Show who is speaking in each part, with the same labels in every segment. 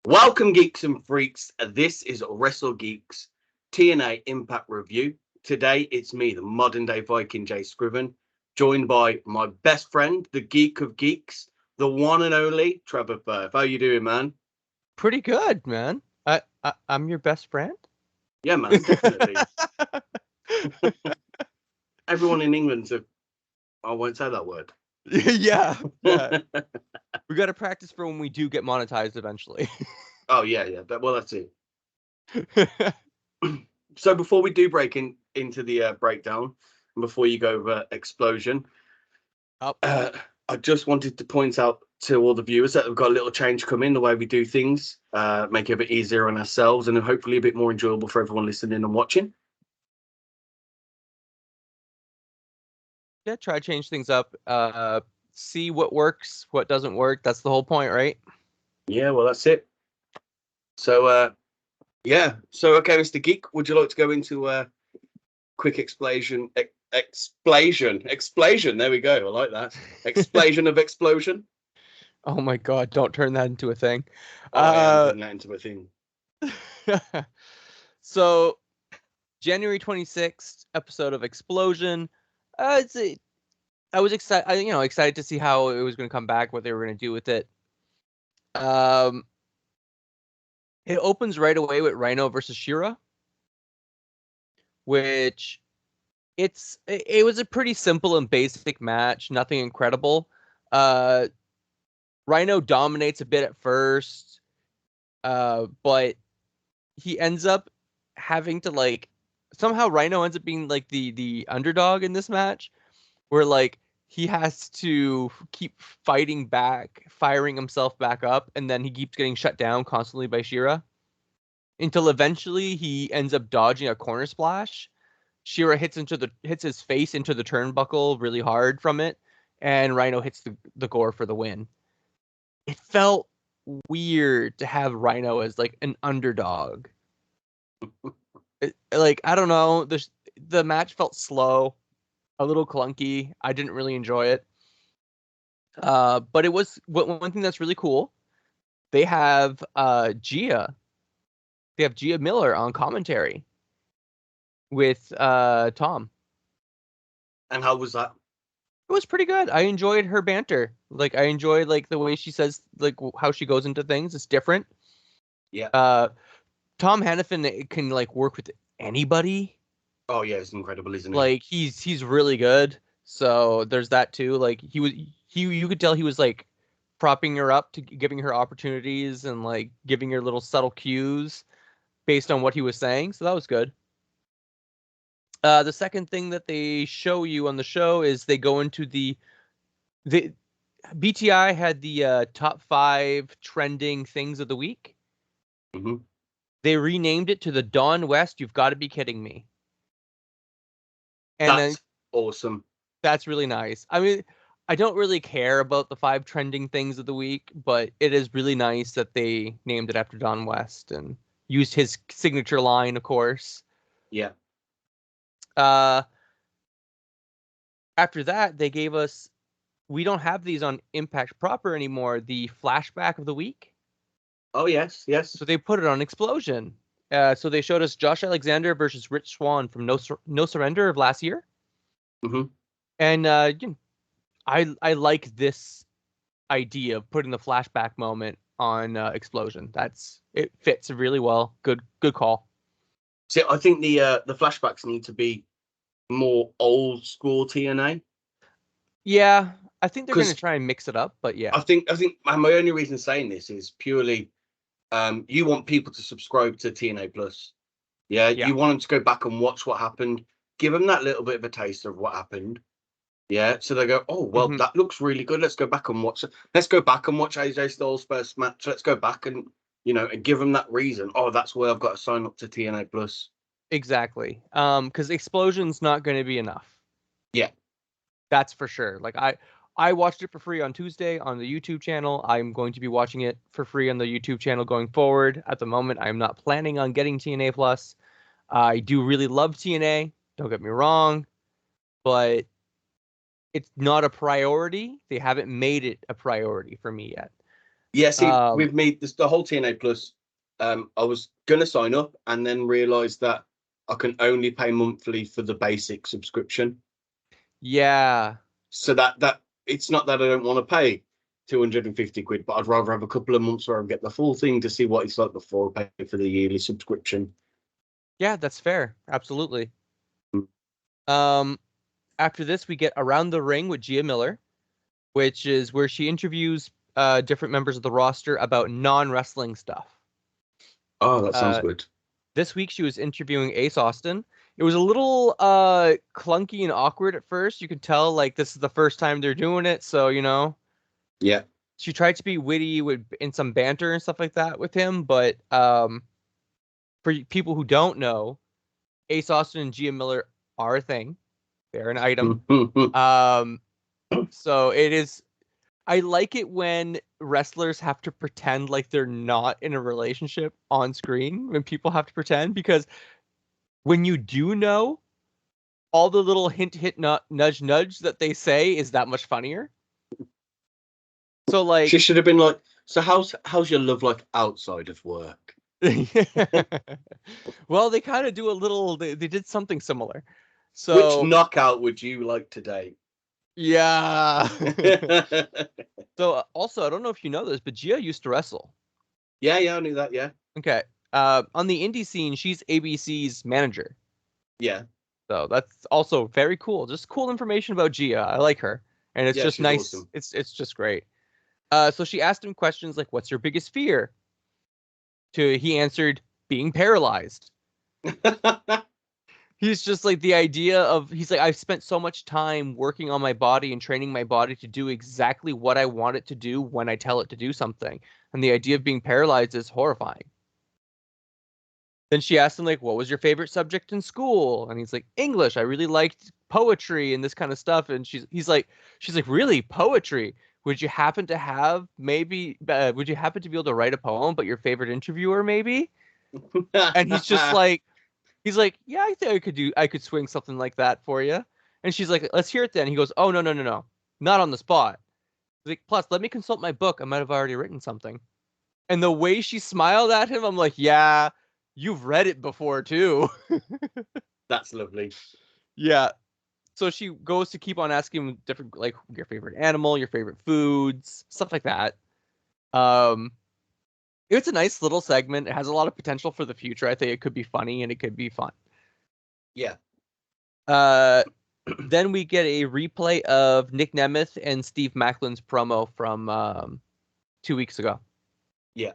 Speaker 1: Welcome, geeks and freaks. This is Wrestle Geeks TNA Impact Review. Today, it's me, the modern day Viking Jay Scriven, joined by my best friend, the geek of geeks, the one and only Trevor Firth. How you doing, man?
Speaker 2: Pretty good, man. I'm your best friend.
Speaker 1: Yeah, man, definitely. Everyone in England's I won't say that word.
Speaker 2: yeah. We got to practice for when we do get monetized eventually.
Speaker 1: Oh, yeah. That's it. So before we do break into the breakdown, and before you go over Xplosion, I just wanted to point out to all the viewers that we've got a little change coming the way we do things, make it a bit easier on ourselves and hopefully a bit more enjoyable for everyone listening and watching.
Speaker 2: Yeah, try to change things up. See what works, what doesn't work. That's the whole point, right?
Speaker 1: Yeah, well, that's it. So, okay, Mr. Geek, would you like to go into quick explosion? Explosion. There we go. I like that. Explosion of Xplosion.
Speaker 2: Oh my God! Don't turn that into a thing.
Speaker 1: Oh, I am turning that into a thing.
Speaker 2: So, January 26th episode of Xplosion. I was excited. Excited to see how it was going to come back, what they were going to do with it. It opens right away with Rhino versus Shira, which it was a pretty simple and basic match, nothing incredible. Rhino dominates a bit at first, but he ends up having to somehow Rhino ends up being like the underdog in this match, where he has to keep fighting back, firing himself back up, and then he keeps getting shut down constantly by Shira until eventually he ends up dodging a corner splash. Shira hits his face into the turnbuckle really hard from it, and Rhino hits the gore for the win. It felt weird to have Rhino as like an underdog. I don't know, the match felt slow, a little clunky. I didn't really enjoy it. But it was one thing that's really cool. They have Gia. They have Gia Miller on commentary with Tom.
Speaker 1: And how was that?
Speaker 2: It was pretty good. I enjoyed her banter. I enjoy the way she says how she goes into things. It's different.
Speaker 1: Yeah.
Speaker 2: Tom Hannafin can work with anybody.
Speaker 1: Oh yeah, it's incredible, isn't it?
Speaker 2: He's really good. So there's that too. You could tell he was propping her up, to giving her opportunities and giving her little subtle cues based on what he was saying. So that was good. The second thing that they show you on the show is they go into the BTI had the top 5 trending things of the week.
Speaker 1: Mm-hmm.
Speaker 2: They renamed it to the Dawn West. You've got to be kidding me.
Speaker 1: And that's awesome.
Speaker 2: That's really nice. I mean, I don't really care about the 5 trending things of the week, but it is really nice that they named it after Don West and used his signature line, of course.
Speaker 1: Yeah.
Speaker 2: After that, they gave us, we don't have these on Impact proper anymore, the flashback of the week.
Speaker 1: Oh, yes.
Speaker 2: So they put it on Xplosion. So they showed us Josh Alexander versus Rich Swann from No Surrender of last year.
Speaker 1: Mm-hmm.
Speaker 2: And I like this idea of putting the flashback moment on Xplosion. It fits really well. Good call.
Speaker 1: See, I think the flashbacks need to be more old school TNA.
Speaker 2: Yeah, I think they're going to try and mix it up, but yeah.
Speaker 1: I think my only reason saying this is purely you want people to subscribe to TNA Plus. Yeah, you want them to go back and watch what happened. Give them that little bit of a taste of what happened. Yeah, so they go, oh, well, that looks really good. Let's go back and watch it. Let's go back and watch AJ Styles' first match. Let's go back and, and give them that reason. Oh, that's where I've got to sign up to TNA Plus.
Speaker 2: Exactly. Because Xplosion's not going to be enough.
Speaker 1: Yeah.
Speaker 2: That's for sure. I watched it for free on Tuesday on the YouTube channel. I'm going to be watching it for free on the YouTube channel going forward. At the moment, I'm not planning on getting TNA Plus. I do really love TNA. Don't get me wrong. But it's not a priority. They haven't made it a priority for me yet.
Speaker 1: Yeah, see, with me, the whole TNA Plus, I was gonna sign up and then realised that I can only pay monthly for the basic subscription.
Speaker 2: Yeah.
Speaker 1: So that it's not that I don't want to pay 250 quid, but I'd rather have a couple of months where I get the full thing to see what it's like before I pay for the yearly subscription.
Speaker 2: Yeah, that's fair. Absolutely.
Speaker 1: Mm.
Speaker 2: After this, we get Around the Ring with Gia Miller, which is where she interviews different members of the roster about non-wrestling stuff.
Speaker 1: Oh, that sounds good.
Speaker 2: This week, she was interviewing Ace Austin. It was a little clunky and awkward at first. You could tell, like, this is the first time they're doing it, so, you know.
Speaker 1: Yeah.
Speaker 2: She tried to be witty in some banter and stuff like that with him, but for people who don't know, Ace Austin and Gia Miller are a thing. They're an item. So it is. I like it when wrestlers have to pretend like they're not in a relationship on screen, when people have to pretend, because when you do know, all the little hint, nudge, nudge that they say is that much funnier. So, like,
Speaker 1: she should have been like, so how's your love like outside of work?
Speaker 2: Well, they kind of do a little. They did something similar. So,
Speaker 1: which knockout would you like today?
Speaker 2: Yeah. So, also, I don't know if you know this, but Gia used to wrestle.
Speaker 1: Yeah, I knew that. Yeah.
Speaker 2: Okay. On the indie scene, she's ABC's manager.
Speaker 1: Yeah.
Speaker 2: So that's also very cool. Just cool information about Gia. I like her, and it's just nice.
Speaker 1: Awesome.
Speaker 2: It's just great. So she asked him questions like, "What's your biggest fear?" He answered, "Being paralyzed." He's just like the idea of, he's like, I've spent so much time working on my body and training my body to do exactly what I want it to do when I tell it to do something. And the idea of being paralyzed is horrifying. Then she asked him, like, what was your favorite subject in school? And he's like, English. I really liked poetry and this kind of stuff. And she's like, really, poetry? Would you happen to have would you happen to be able to write a poem, but your favorite interviewer maybe? And he's just like, he's like, yeah, I think I could swing something like that for you. And she's like, let's hear it then. He goes, oh, no, not on the spot. He's like, plus, let me consult my book. I might have already written something. And the way she smiled at him, I'm like, yeah, you've read it before too.
Speaker 1: That's lovely.
Speaker 2: Yeah. So she goes to keep on asking him different, like, your favorite animal, your favorite foods, stuff like that. It's a nice little segment. It has a lot of potential for the future. I think it could be funny and it could be fun.
Speaker 1: Yeah.
Speaker 2: Then we get a replay of Nick Nemeth and Steve Macklin's promo from 2 weeks ago.
Speaker 1: Yeah.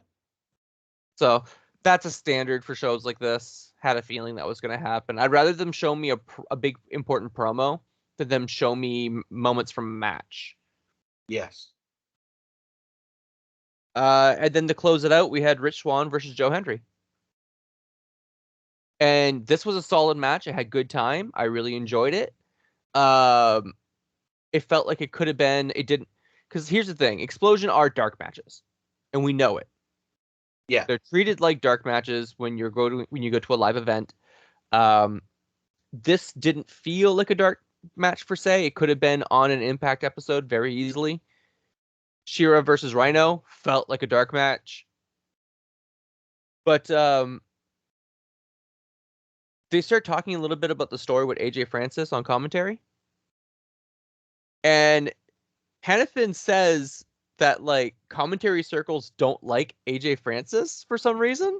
Speaker 2: So that's a standard for shows like this. Had a feeling that was going to happen. I'd rather them show me a big important promo than them show me moments from a match.
Speaker 1: Yes.
Speaker 2: And then to close it out, we had Rich Swann versus Joe Hendry. And this was a solid match. It had good time. I really enjoyed it. It felt like it could have been. It didn't. Because here's the thing: Xplosion are dark matches, and we know it.
Speaker 1: Yeah,
Speaker 2: they're treated like dark matches when you go to a live event. This didn't feel like a dark match per se. It could have been on an Impact episode very easily. Shira versus Rhino felt like a dark match, but they start talking a little bit about the story with AJ Francis on commentary, and Hannafin says that, like, commentary circles don't like AJ Francis for some reason.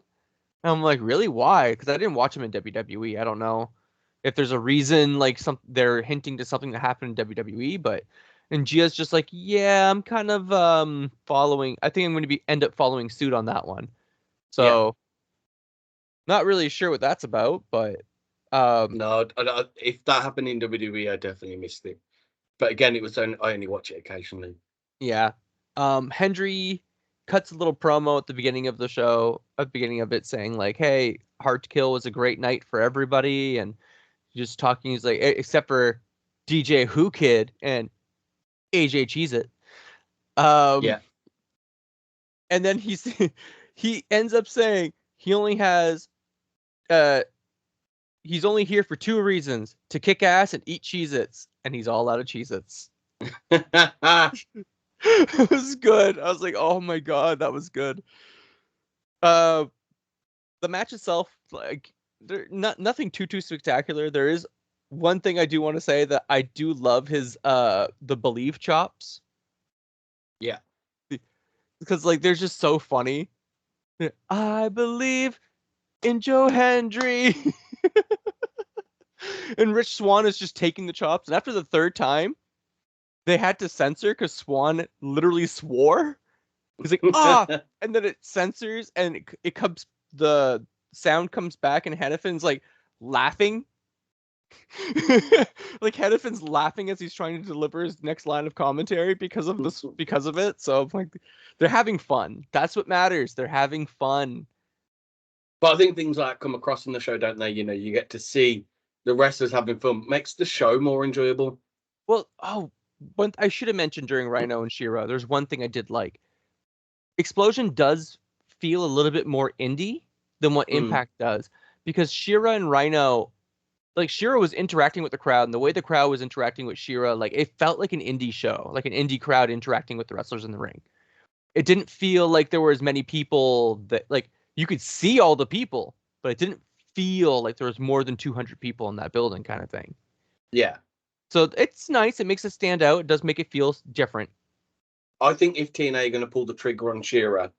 Speaker 2: And I'm like, really? Why? Because I didn't watch him in WWE. I don't know if there's a reason, like, they're hinting to something that happened in WWE, but. And Gia's just like, yeah, I'm kind of following. I think I'm going to end up following suit on that one. So, not really sure what that's about, but
Speaker 1: no, if that happened in WWE, I definitely missed it. But again, I only watch it occasionally.
Speaker 2: Yeah. Hendry cuts a little promo at the beginning of the show, at the beginning of it, saying like, "Hey, Hard to Kill was a great night for everybody," and just talking. He's like, except for DJ Who Kid and AJ Cheez-It.
Speaker 1: Yeah.
Speaker 2: And then he ends up saying he only has he's only here for 2 reasons: to kick ass and eat Cheez-Its, and he's all out of Cheez-Its. It was good. I was like, oh my god, that was good. The match itself, like, nothing too spectacular. There is one thing I do want to say, that I do love his the believe chops.
Speaker 1: Yeah.
Speaker 2: Because like they're just so funny. I believe in Joe Hendry. And Rich Swann is just taking the chops. And after the third time, they had to censor because Swann literally swore. He's like, ah, and then it censors and it comes, the sound comes back and Hennifan's like laughing. Like Hennifan's laughing as he's trying to deliver his next line of commentary because of this, because of it. So like, they're having fun. That's what matters. They're having fun.
Speaker 1: But I think things like that come across in the show, don't they? You know, you get to see the wrestlers having fun, makes the show more enjoyable.
Speaker 2: Well, I should have mentioned during Rhino and Shira, there's one thing I did like. Xplosion does feel a little bit more indie than what Impact does, because Shira and Rhino, like Shira was interacting with the crowd, and the way the crowd was interacting with Shira, like it felt like an indie show, like an indie crowd interacting with the wrestlers in the ring. It didn't feel like there were as many people that, like, you could see all the people, but it didn't feel like there was more than 200 people in that building, kind of thing.
Speaker 1: Yeah.
Speaker 2: So it's nice. It makes it stand out. It does make it feel different.
Speaker 1: I think if TNA are going to pull the trigger on Shearer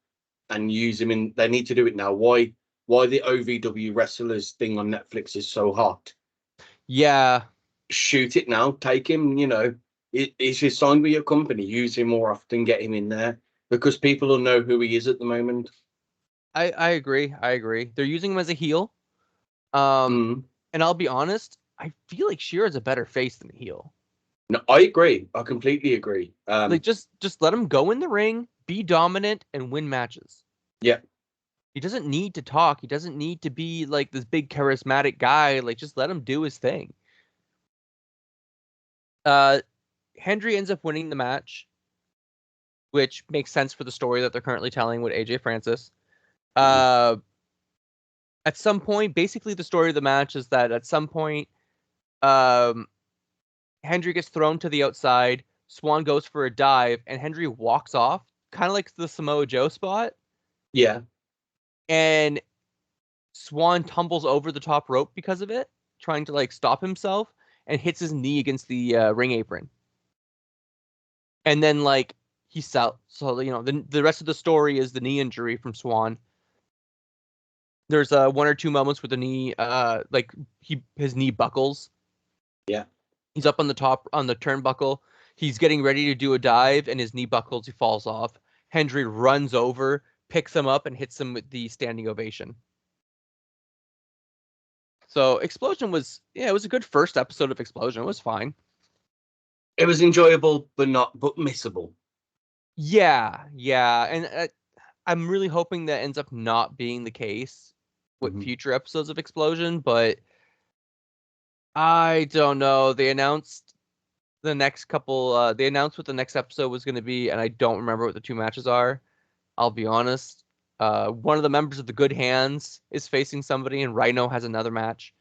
Speaker 1: and use him in, they need to do it now. Why the OVW wrestlers thing on Netflix is so hot?
Speaker 2: Yeah.
Speaker 1: Shoot it now. Take him. You know, it's just signed with your company. Use him more often. Get him in there, because people will know who he is at the moment.
Speaker 2: I agree. I agree. They're using him as a heel.
Speaker 1: Mm.
Speaker 2: And I'll be honest, I feel like Shearer's a better face than a heel.
Speaker 1: No, I agree. I completely agree.
Speaker 2: Like just let him go in the ring, be dominant, and win matches.
Speaker 1: Yeah.
Speaker 2: He doesn't need to talk. He doesn't need to be like this big charismatic guy. Like, just let him do his thing. Hendry ends up winning the match, which makes sense for the story that they're currently telling with AJ Francis. At some point, basically the story of the match is that at some point, Hendry gets thrown to the outside. Swann goes for a dive, and Hendry walks off, kind of like the Samoa Joe spot.
Speaker 1: Yeah.
Speaker 2: And Swann tumbles over the top rope because of it, trying to like stop himself, and hits his knee against the ring apron. And then like he's out. So you know the rest of the story is the knee injury from Swann. There's one or two moments with the knee, like his knee buckles.
Speaker 1: Yeah.
Speaker 2: He's up on the top on the turnbuckle. He's getting ready to do a dive, and his knee buckles. He falls off. Hendry runs over, picks him up, and hits him with the standing ovation. So Xplosion was, it was a good first episode of Xplosion. It was fine.
Speaker 1: It was enjoyable, but missable.
Speaker 2: Yeah, and I'm really hoping that ends up not being the case with future episodes of Xplosion, but I don't know. They announced the next couple. They announced what the next episode was going to be, and I don't remember what the two matches are. I'll be honest. One of the members of the Good Hands is facing somebody, and Rhino has another match.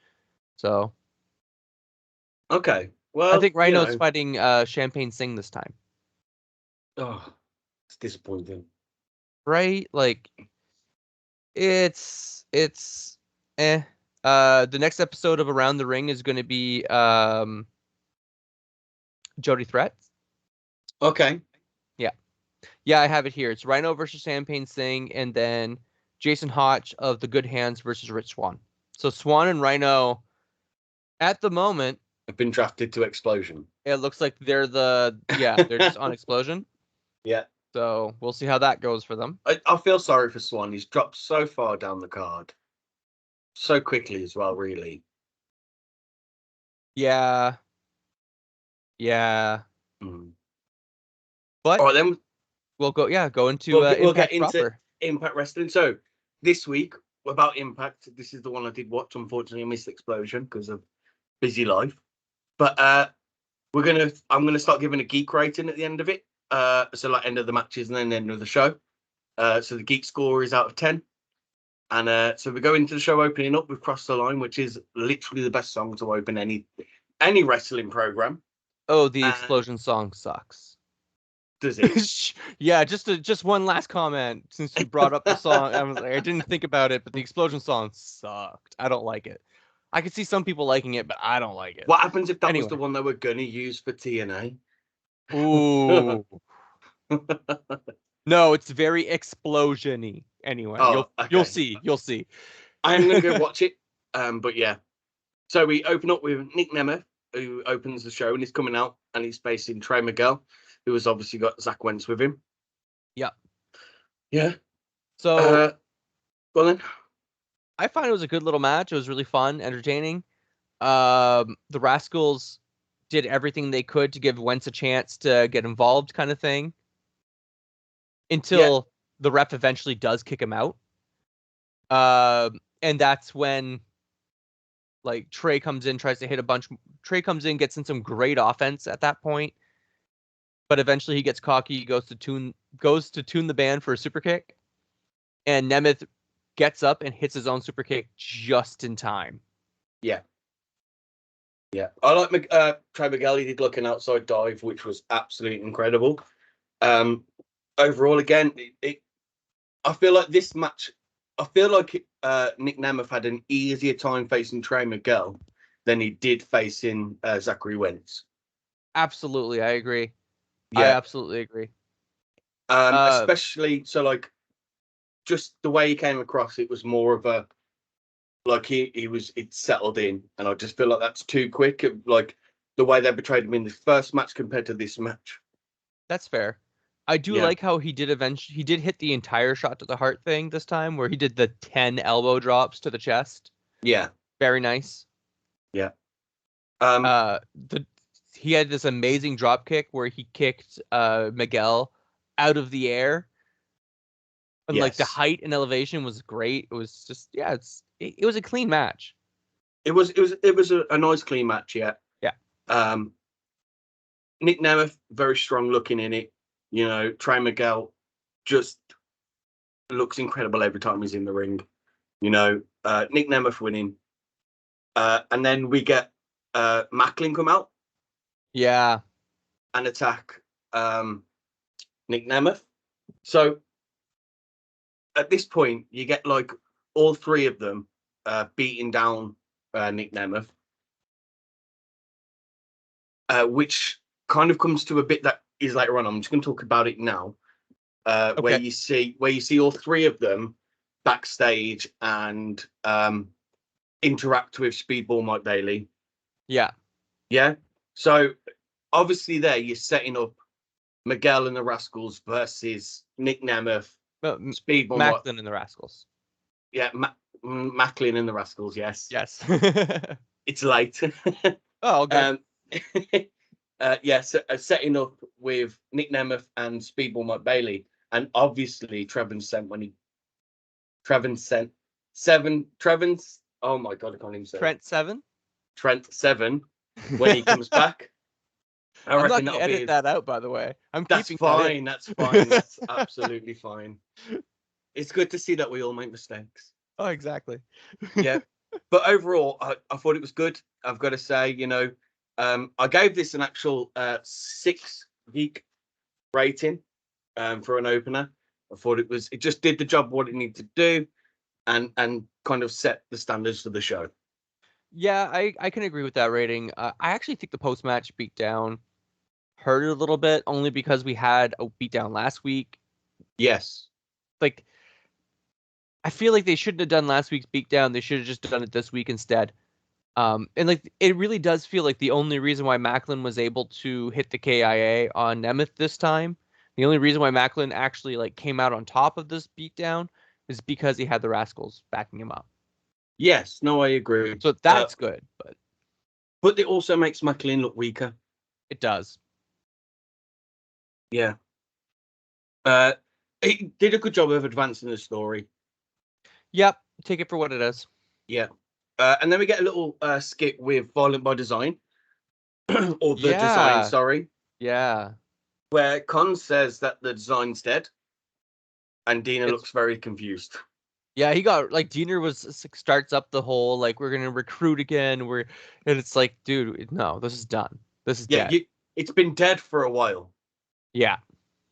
Speaker 2: So,
Speaker 1: okay. Well,
Speaker 2: I think Rhino's fighting Champagne Singh this time.
Speaker 1: Oh, it's disappointing.
Speaker 2: Right? Like, it's eh. The next episode of Around the Ring is going to be Jody Threat.
Speaker 1: Okay.
Speaker 2: Yeah, I have it here. It's Rhino versus Champagne Singh, and then Jason Hotch of the Good Hands versus Rich Swann. So Swann and Rhino, at the moment,
Speaker 1: have been drafted to Xplosion.
Speaker 2: It looks like they're they're just on Xplosion.
Speaker 1: Yeah.
Speaker 2: So we'll see how that goes for them.
Speaker 1: I feel sorry for Swann. He's dropped so far down the card. So quickly as well, really.
Speaker 2: Yeah. Yeah. But
Speaker 1: all right, then
Speaker 2: we'll go into
Speaker 1: we'll
Speaker 2: Impact
Speaker 1: get into
Speaker 2: proper.
Speaker 1: Impact Wrestling. So this week about Impact, this is the one I did watch. Unfortunately, I missed Xplosion because of busy life. But I'm gonna start giving a geek rating at the end of it. So like end of the matches and then the end of the show. So the geek score is out of 10. And so we go into the show opening up with Cross the Line, which is literally the best song to open any wrestling program.
Speaker 2: Oh, the Xplosion song sucks.
Speaker 1: does it?
Speaker 2: Yeah, just one last comment since you brought up the song. I didn't think about it, but the Xplosion song sucked. I don't like it. I could see some people liking it, but I don't like it.
Speaker 1: What happens if that was
Speaker 2: Anyway.
Speaker 1: the one they were gonna use for TNA?
Speaker 2: Ooh. No, it's very explosion-y. Anyway, you'll see.
Speaker 1: I'm gonna go watch it. But yeah. So we open up with Nick Nemeth, who opens the show, and he's coming out, and he's facing Trey Miguel, who has obviously got Zach Wentz with him.
Speaker 2: Yeah.
Speaker 1: Yeah.
Speaker 2: So,
Speaker 1: well then.
Speaker 2: I find it was a good little match. It was really fun, entertaining. The Rascals did everything they could to give Wentz a chance to get involved, kind of thing. Until the ref eventually does kick him out. And that's when like Trey comes in, tries to hit a bunch. Trey comes in, gets in some great offense at that point. But eventually he gets cocky, goes to tune the band for a super kick. And Nemeth gets up and hits his own super kick just in time.
Speaker 1: Yeah. Yeah. I like Trey Miguel. He did like an outside dive, which was absolutely incredible. Overall, again, I feel like this match, Nick Nemeth had an easier time facing Trey Miguel than he did facing Zachary Wentz.
Speaker 2: Absolutely, I agree.
Speaker 1: Yeah.
Speaker 2: I absolutely agree.
Speaker 1: Especially, so like, just the way he came across, it was more of a, like it settled in, and I just feel like that's too quick. Like the way they portrayed him in the first match compared to this match.
Speaker 2: That's fair. I do like how he did hit the entire shot to the heart thing this time, where he did the 10 elbow drops to the chest.
Speaker 1: Yeah.
Speaker 2: Very nice.
Speaker 1: Yeah.
Speaker 2: He had this amazing drop kick where he kicked Miguel out of the air. And like the height and elevation was great. It was just it was a clean match.
Speaker 1: It was a nice clean match, yeah.
Speaker 2: Yeah.
Speaker 1: Nick Nemeth, very strong looking in it. You know, Trey Miguel just looks incredible every time he's in the ring. You know, Nick Nemeth winning. And then we get Macklin come out.
Speaker 2: Yeah.
Speaker 1: And attack Nick Nemeth. So at this point, you get like all three of them beating down Nick Nemeth. Which kind of comes to a bit that is later on. I'm just going to talk about it now. Okay. Where you see all three of them backstage and interact with Speedball Mike Bailey.
Speaker 2: Yeah.
Speaker 1: Yeah. So obviously there you're setting up Miguel and the Rascals versus Nick Nemeth, Speedball
Speaker 2: Macklin and the Rascals.
Speaker 1: Yeah, Macklin and the Rascals. Yes.
Speaker 2: Yes.
Speaker 1: It's late.
Speaker 2: Oh, okay.
Speaker 1: So setting up with Nick Nemeth and Speedball Mike Bailey, and obviously Trevin Trevin's. Oh my god, I can't even say Trent Seven when he comes back.
Speaker 2: I'm not gonna edit that out, by the way.
Speaker 1: That's fine. That's fine. That's absolutely fine. It's good to see that we all make mistakes.
Speaker 2: Oh, exactly.
Speaker 1: Yeah, but overall, I thought it was good. I've got to say, you know, I gave this an actual 6 geek rating for an opener. I thought it just did the job what it needed to do, and kind of set the standards for the show.
Speaker 2: Yeah, I can agree with that rating. I actually think the post-match beatdown hurt it a little bit, only because we had a beatdown last week.
Speaker 1: Yes.
Speaker 2: Like, I feel like they shouldn't have done last week's beatdown. They should have just done it this week instead. And like, it really does feel like the only reason why Macklin was able to hit the KIA on Nemeth this time, the only reason why Macklin actually like came out on top of this beatdown is because he had the Rascals backing him up.
Speaker 1: Yes, no, I agree.
Speaker 2: So that's good,
Speaker 1: but it also makes Macklin look weaker.
Speaker 2: It does.
Speaker 1: Yeah. He did a good job of advancing the story.
Speaker 2: Yep, take it for what it is.
Speaker 1: Yeah. And then we get a little skit with Violent by Design. Or the design, sorry.
Speaker 2: Yeah.
Speaker 1: Where Con says that the design's dead. And Dina looks very confused.
Speaker 2: Yeah, he got like Diener starts up the whole like we're gonna recruit again. And it's like, dude, no, this is done. This is dead.
Speaker 1: It's been dead for a while.
Speaker 2: Yeah.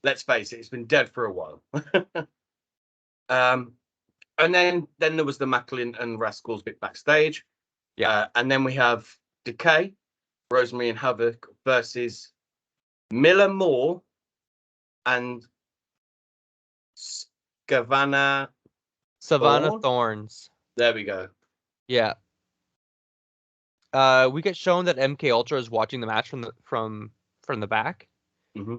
Speaker 1: let's face it, it's been dead for a while. And then there was the Macklin and Rascals bit backstage.
Speaker 2: Yeah.
Speaker 1: And then we have Decay, Rosemary and Havoc versus Miller Moore and Savannah
Speaker 2: Thorns.
Speaker 1: There we go.
Speaker 2: Yeah. We get shown that MK Ultra is watching the match from the back.
Speaker 1: Mm-hmm.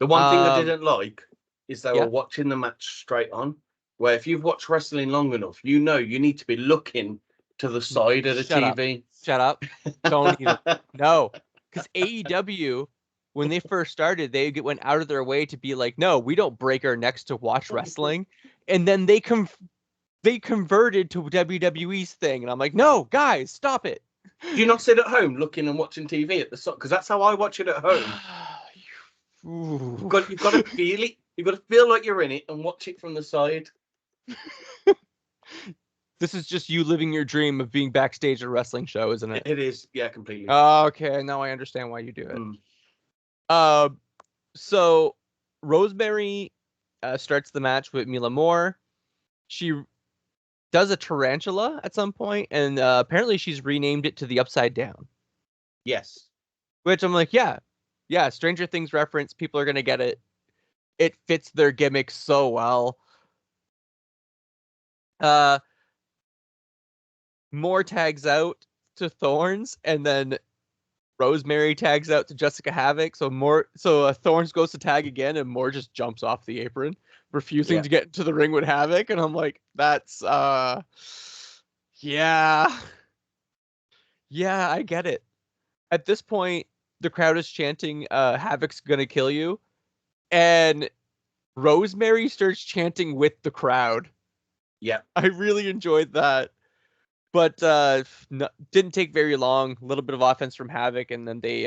Speaker 1: The one thing I didn't like is they were watching the match straight on. Where if you've watched wrestling long enough, you know you need to be looking to the side of the TV.
Speaker 2: Shut up. Don't even. No. Because AEW, when they first started, they went out of their way to be like, no, we don't break our necks to watch wrestling. And then they converted to WWE's thing. And I'm like, no, guys, stop it.
Speaker 1: Do you not sit at home looking and watching TV at the side? Because that's how I watch it at home. You've got to feel it. You've got to feel like you're in it and watch it from the side.
Speaker 2: This is just you living your dream of being backstage at a wrestling show, isn't it?
Speaker 1: It is, yeah, completely.
Speaker 2: Okay, now I understand why you do it. So Rosemary starts the match with Mila Moore. She does a tarantula at some point, and apparently she's renamed it to the Upside Down.
Speaker 1: Yes.
Speaker 2: Which I'm like, yeah, Stranger Things reference. People are gonna get it. It fits their gimmick so well. Moore tags out to Thorns, and then Rosemary tags out to Jessica Havoc. So Thorns goes to tag again, and Moore just jumps off the apron, refusing to get into the ring with Havoc. And I'm like, that's yeah, I get it. At this point, the crowd is chanting, "Havoc's gonna kill you," and Rosemary starts chanting with the crowd.
Speaker 1: Yeah,
Speaker 2: I really enjoyed that. But didn't take very long. A little bit of offense from Havoc, and then they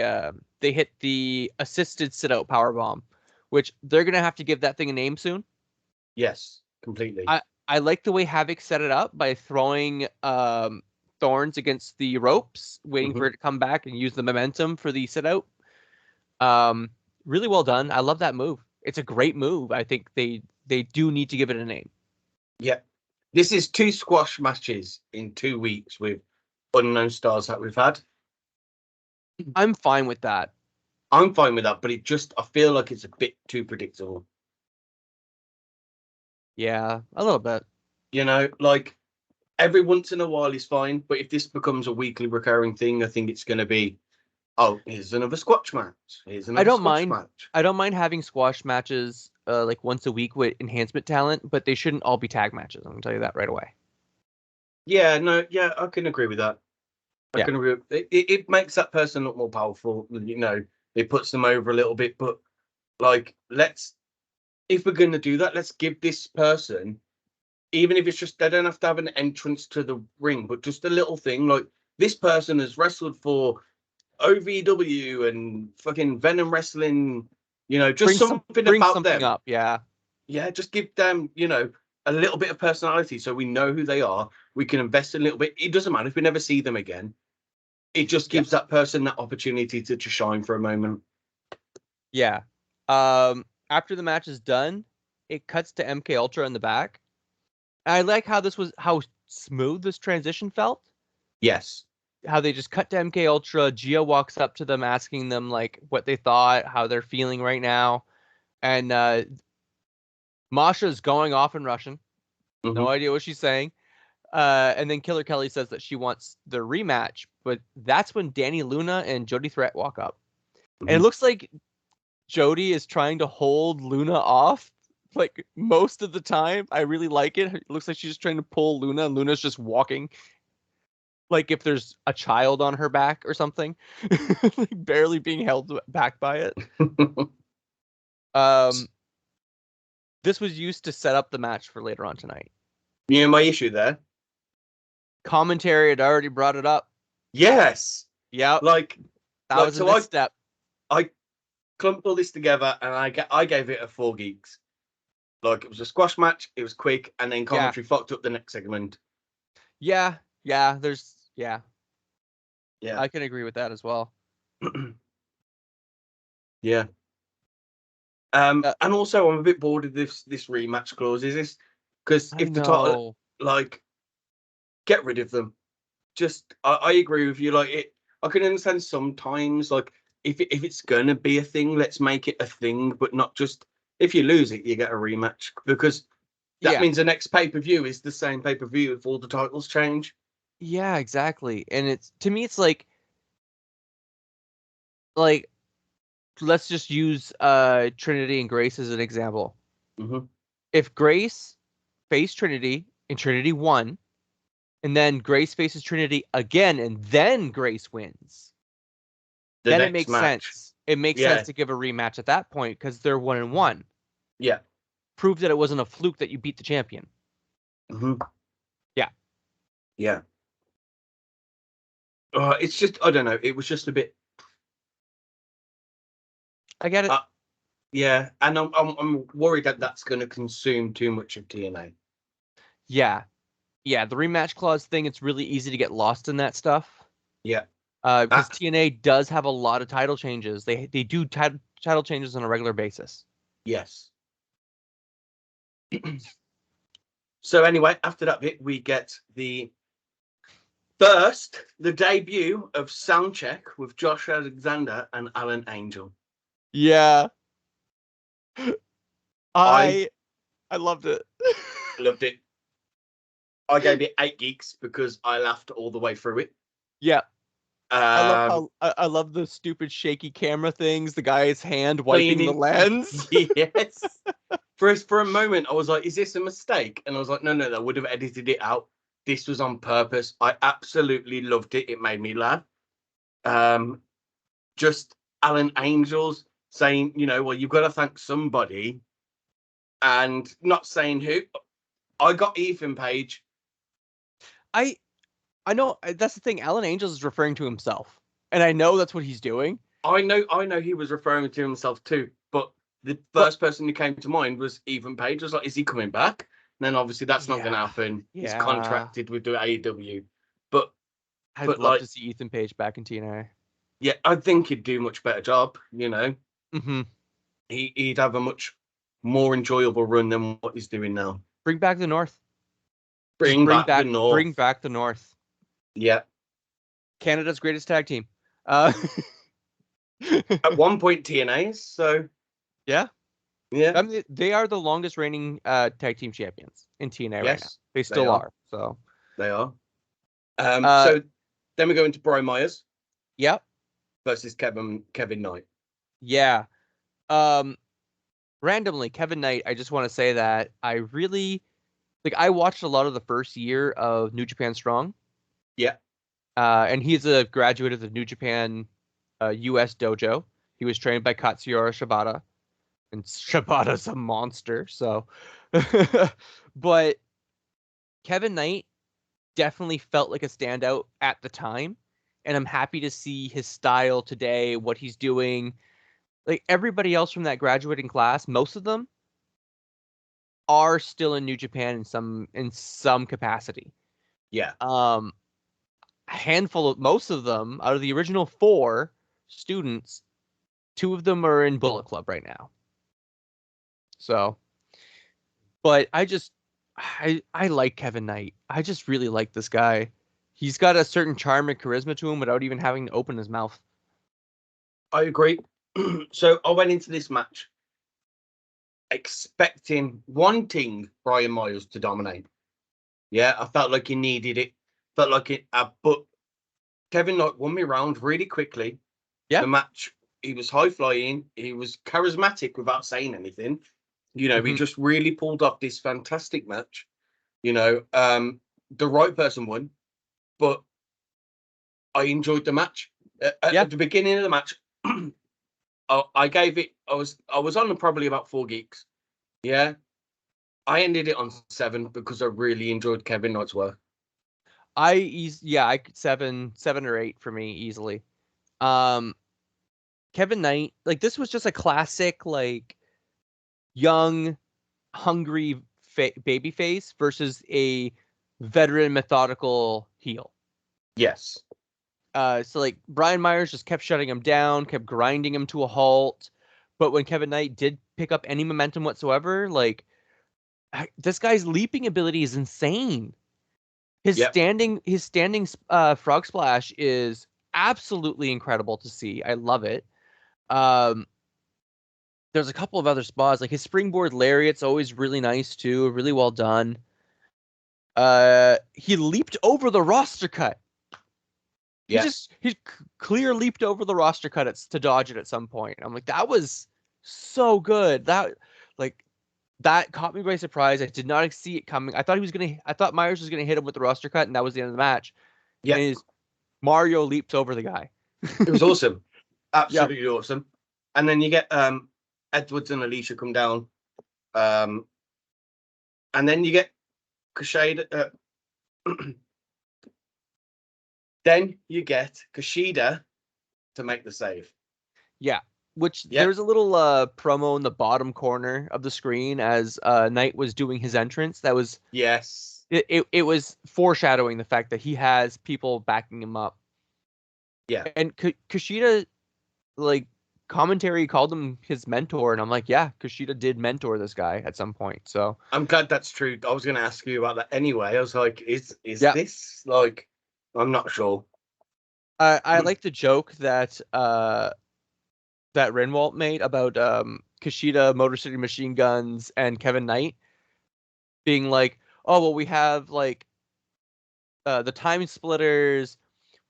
Speaker 2: hit the assisted sit-out powerbomb, which they're gonna have to give that thing a name soon.
Speaker 1: Yes, completely.
Speaker 2: I like the way Havoc set it up by throwing Thorns against the ropes, waiting for it to come back and use the momentum for the sit-out. Really well done. I love that move. It's a great move. I think they do need to give it a name.
Speaker 1: Yeah. This is 2 squash matches in 2 weeks with unknown stars that we've had.
Speaker 2: I'm fine with that.
Speaker 1: I'm fine with that, but I feel like it's a bit too predictable.
Speaker 2: Yeah, a little bit.
Speaker 1: You know, like every once in a while is fine, but if this becomes a weekly recurring thing, I think it's going to be, oh, here's another squash match.
Speaker 2: I don't mind having squash matches like once a week with enhancement talent, but they shouldn't all be tag matches. I'm gonna tell you that right away.
Speaker 1: Yeah, no, yeah, I can agree with that. I can agree. It makes that person look more powerful. You know, it puts them over a little bit. But like, if we're going to do that, let's give this person, even if it's just, they don't have to have an entrance to the ring, but just a little thing like this person has wrestled for OVW and fucking Venom Wrestling. You know, just bring about something them.
Speaker 2: Up, yeah,
Speaker 1: just give them, you know, a little bit of personality so we know who they are. We can invest a little bit. It doesn't matter if we never see them again. It just gives that person that opportunity to shine for a moment.
Speaker 2: Yeah. After the match is done, it cuts to MK Ultra in the back. I like how smooth this transition felt.
Speaker 1: Yes.
Speaker 2: How they just cut to MK Ultra. Gia walks up to them, asking them like what they thought, how they're feeling right now, and Masha's going off in Russian. No idea what she's saying. And then Killer Kelly says that she wants the rematch, but that's when Danny Luna and Jody Threat walk up. And it looks like Jody is trying to hold Luna off like most of the time. I really like it. It looks like she's just trying to pull Luna, and Luna's just walking like if there's a child on her back or something, like barely being held back by it. This was used to set up the match for later on tonight.
Speaker 1: You know my issue there?
Speaker 2: Commentary had already brought it up.
Speaker 1: Yes.
Speaker 2: Yeah.
Speaker 1: Like
Speaker 2: that was a misstep.
Speaker 1: I clumped all this together and I gave it a 4 geeks. Like it was a squash match, it was quick, and then commentary fucked up the next segment.
Speaker 2: Yeah. I can agree with that as well.
Speaker 1: Yeah. And also I'm a bit bored of this rematch clause. Is this because if the title, like, get rid of them. Just I agree with you. Like, I can understand sometimes, like, if it's gonna be a thing, let's make it a thing, but not just if you lose it, you get a rematch, because that means the next pay-per-view is the same pay-per-view if all the titles change.
Speaker 2: Yeah, exactly. And it's, to me, it's like let's just use Trinity and Grace as an example.
Speaker 1: Mm-hmm.
Speaker 2: If Grace faced Trinity and Trinity won, and then Grace faces Trinity again, and then Grace wins, then it makes sense. It makes sense to give a rematch at that point because they're 1-1.
Speaker 1: Yeah.
Speaker 2: Prove that it wasn't a fluke that you beat the champion.
Speaker 1: Mm-hmm.
Speaker 2: Yeah.
Speaker 1: Yeah. It's just, I don't know. It was just a bit.
Speaker 2: I get it.
Speaker 1: Yeah, and I'm worried that that's going to consume too much of TNA.
Speaker 2: Yeah. Yeah, the rematch clause thing, it's really easy to get lost in that stuff.
Speaker 1: Yeah.
Speaker 2: Because TNA does have a lot of title changes. They do title changes on a regular basis.
Speaker 1: Yes. So anyway, after that bit, we get the debut of Soundcheck with Josh Alexander and Alan Angel.
Speaker 2: Yeah. I loved it.
Speaker 1: Loved it. I gave it 8 geeks because I laughed all the way through it.
Speaker 2: Yeah. I love the stupid shaky camera things, the guy's hand wiping the lens.
Speaker 1: Yes. For a moment, I was like, is this a mistake? And I was like, no, they would have edited it out. This was on purpose. I absolutely loved it. It made me laugh. Just Alan Angels saying, well, you've got to thank somebody, and not saying who. I got Ethan Page.
Speaker 2: I know that's the thing. Alan Angels is referring to himself, and I know that's what he's doing.
Speaker 1: I know he was referring to himself too, but the first person who came to mind was Ethan Page. I was like, is he coming back? And then obviously that's not going to happen. Yeah. He's contracted with the AEW. But
Speaker 2: I'd love to see Ethan Page back in TNA.
Speaker 1: Yeah, I think he'd do a much better job,
Speaker 2: Mm-hmm.
Speaker 1: He'd have a much more enjoyable run than what he's doing now.
Speaker 2: Bring back the North.
Speaker 1: Bring back the North.
Speaker 2: Bring back the North.
Speaker 1: Yeah.
Speaker 2: Canada's greatest tag team.
Speaker 1: At one point, TNA, so.
Speaker 2: Yeah.
Speaker 1: Yeah.
Speaker 2: I mean, they are the longest reigning tag team champions in TNA right now. They still are. So.
Speaker 1: They are. So then we go into Brian Myers.
Speaker 2: Yep.
Speaker 1: Versus Kevin Knight.
Speaker 2: Yeah. Randomly, Kevin Knight, I just want to say that I really, I watched a lot of the first year of New Japan Strong.
Speaker 1: Yeah.
Speaker 2: And he's a graduate of the New Japan US dojo. He was trained by Katsuyori Shibata. And Shibata's a monster, so. But Kevin Knight definitely felt like a standout at the time. And I'm happy to see his style today, what he's doing. Like, everybody else from that graduating class, most of them are still in New Japan in some capacity.
Speaker 1: Yeah.
Speaker 2: A handful of, most of them out of the original 4 students, 2 of them are in Bullet Club right now. So, but I like Kevin Knight. I just really like this guy. He's got a certain charm and charisma to him without even having to open his mouth.
Speaker 1: I agree. So I went into this match wanting Brian Myers to dominate. Yeah, I felt like he needed it. Felt like it. But Kevin Knight won me round really quickly.
Speaker 2: Yeah.
Speaker 1: The match, he was high flying. He was charismatic without saying anything. He just really pulled off this fantastic match. The right person won, but I enjoyed the match. At the beginning of the match, I gave it. I was on probably about 4 geeks. Yeah, I ended it on 7 because I really enjoyed Kevin Knight's work.
Speaker 2: I could 7 or 8 for me easily. Kevin Knight, this was just a classic, young, hungry baby face versus a veteran, methodical heel.
Speaker 1: Yes.
Speaker 2: So Brian Myers just kept shutting him down, kept grinding him to a halt. But when Kevin Knight did pick up any momentum whatsoever, like this guy's leaping ability is insane. His
Speaker 1: Yep.
Speaker 2: standing frog splash is absolutely incredible to see. I love it. There's a couple of other spots, like his springboard lariat's always really nice too, really well done. He leaped over the roster cut. He clear leaped over the roster cut to dodge it at some point. I'm like, that was so good. That caught me by surprise. I did not see it coming. I thought Myers was gonna hit him with the roster cut, and that was the end of the match.
Speaker 1: Yeah.
Speaker 2: And Mario leaps over the guy.
Speaker 1: It was awesome. Absolutely awesome. And then you get Edwards and Alicia come down. And then you get Kushida. Then you get Kushida to make the save.
Speaker 2: Yeah. Which there's a little promo in the bottom corner of the screen as Knight was doing his entrance. That was It was foreshadowing the fact that he has people backing him up.
Speaker 1: Yeah.
Speaker 2: And Kushida, like, commentary called him his mentor, and I'm like, yeah, Kushida did mentor this guy at some point. So
Speaker 1: I'm glad that's true. I was going to ask you about that anyway. I was like, is this like? I'm not sure.
Speaker 2: I like the joke that Renwalt made about Kushida, Motor City Machine Guns, and Kevin Knight being like, oh well, we have like the Time Splitters,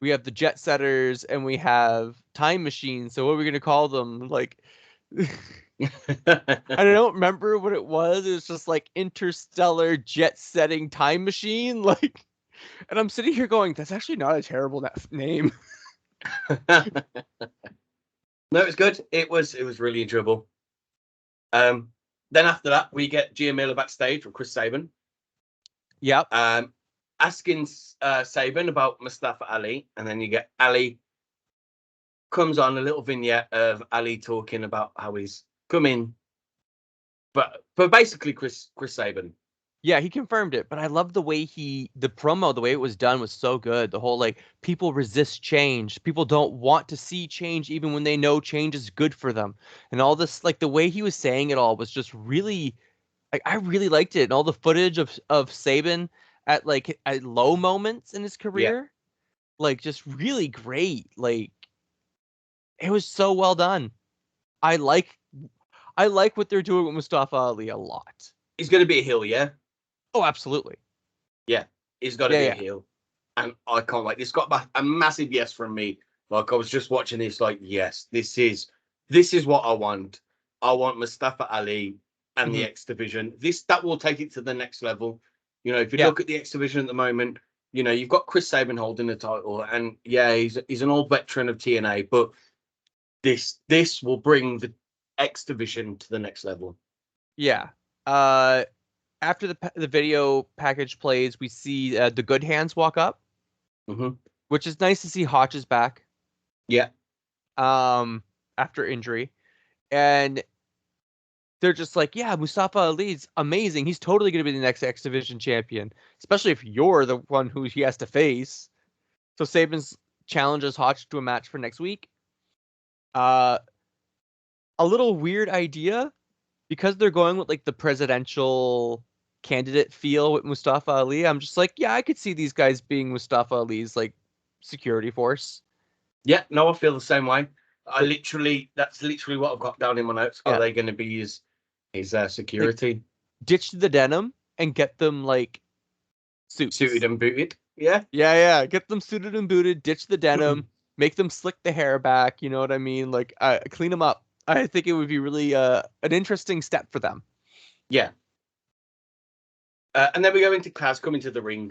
Speaker 2: we have the Jet Setters, and we have Time Machines. So what are we gonna call them? Like, I don't remember what it was. It was just like Interstellar Jet Setting Time Machine. Like, and I'm sitting here going, that's actually not a terrible name.
Speaker 1: No, it was good. It was really enjoyable. Then after that, we get Gia Miller backstage with Chris Sabin.
Speaker 2: Yep.
Speaker 1: Asking Sabin about Mustafa Ali, and then you get Ali comes on a little vignette of Ali talking about how he's coming, but basically Chris Sabin.
Speaker 2: Yeah, he confirmed it, but I love the way the promo, the way it was done was so good. The whole like people resist change. People don't want to see change even when they know change is good for them. And all this, like the way he was saying it all was just really, like I really liked it. And all the footage of Sabin at low moments in his career, like just really great. Like it was so well done. I like what they're doing with Mustafa Ali a lot.
Speaker 1: He's going to be a heel, yeah?
Speaker 2: Oh, absolutely.
Speaker 1: Yeah, he's got to be a heel. And I can't wait. This got a massive yes from me. Like, I was just watching this, like, yes, this is what I want. I want Mustafa Ali and the X Division. That will take it to the next level. You know, if you look at the X Division at the moment, you know, you've got Chris Sabin holding the title, and he's an old veteran of TNA, but this will bring the X Division to the next level.
Speaker 2: Yeah. After the video package plays, we see the Good Hands walk up, which is nice to see Hotch's back.
Speaker 1: Yeah.
Speaker 2: After injury, and they're just like, yeah, Mustafa Ali's amazing. He's totally going to be the next X Division champion, especially if you're the one who he has to face. So Sabin's challenges Hotch to a match for next week. A little weird idea, because they're going with like the presidential candidate feel with Mustafa Ali. I'm just like, yeah, I could see these guys being Mustafa Ali's like security force.
Speaker 1: Yeah, no, I feel the same way. That's literally what I've got down in my notes. Are they going to be his security?
Speaker 2: Like, ditch the denim and get them like
Speaker 1: suited and booted. Yeah.
Speaker 2: Get them suited and booted. Ditch the denim. Make them slick the hair back. You know what I mean? Like, clean them up. I think it would be really an interesting step for them.
Speaker 1: Yeah. And then we go into Kaz coming to the ring,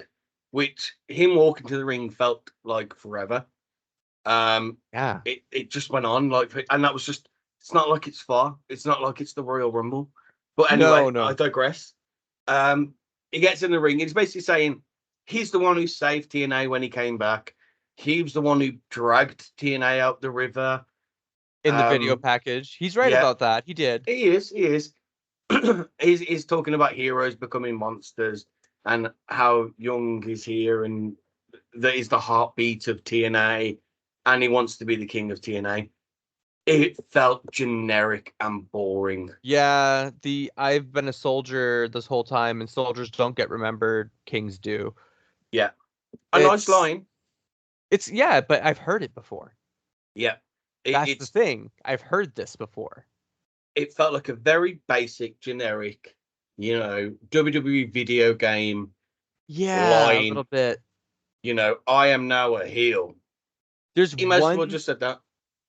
Speaker 1: which him walking to the ring felt like forever. It just went on and that was just. It's not like it's far. It's not like it's the Royal Rumble. But anyway, no. I digress. He gets in the ring. He's basically saying he's the one who saved TNA when he came back. He was the one who dragged TNA out the river.
Speaker 2: In the video package. He's right about that. He did.
Speaker 1: He is. He's talking about heroes becoming monsters and how Young is here and that is the heartbeat of TNA and he wants to be the king of TNA. It felt generic and boring.
Speaker 2: Yeah, I've been a soldier this whole time, and soldiers don't get remembered, kings do.
Speaker 1: Yeah. A nice line.
Speaker 2: Yeah, but I've heard it before.
Speaker 1: Yeah.
Speaker 2: That's the thing. I've heard this before.
Speaker 1: It felt like a very basic, generic, WWE video game
Speaker 2: Yeah, a
Speaker 1: line.
Speaker 2: little bit.
Speaker 1: I am now a heel. He most of all just said that.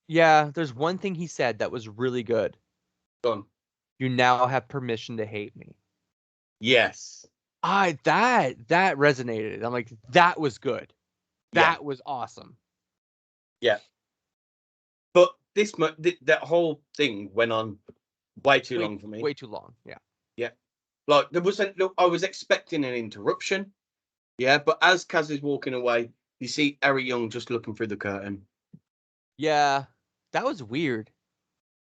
Speaker 2: Yeah, there's one thing he said that was really good.
Speaker 1: Go on.
Speaker 2: You now have permission to hate me.
Speaker 1: Yes.
Speaker 2: That resonated. I'm like, that was good. That was awesome.
Speaker 1: Yeah. But that whole thing went on way too long for me.
Speaker 2: Way too long. Yeah.
Speaker 1: Yeah. Like there wasn't. Look, I was expecting an interruption. Yeah, but as Kaz is walking away, you see Eric Young just looking through the curtain.
Speaker 2: Yeah, that was weird.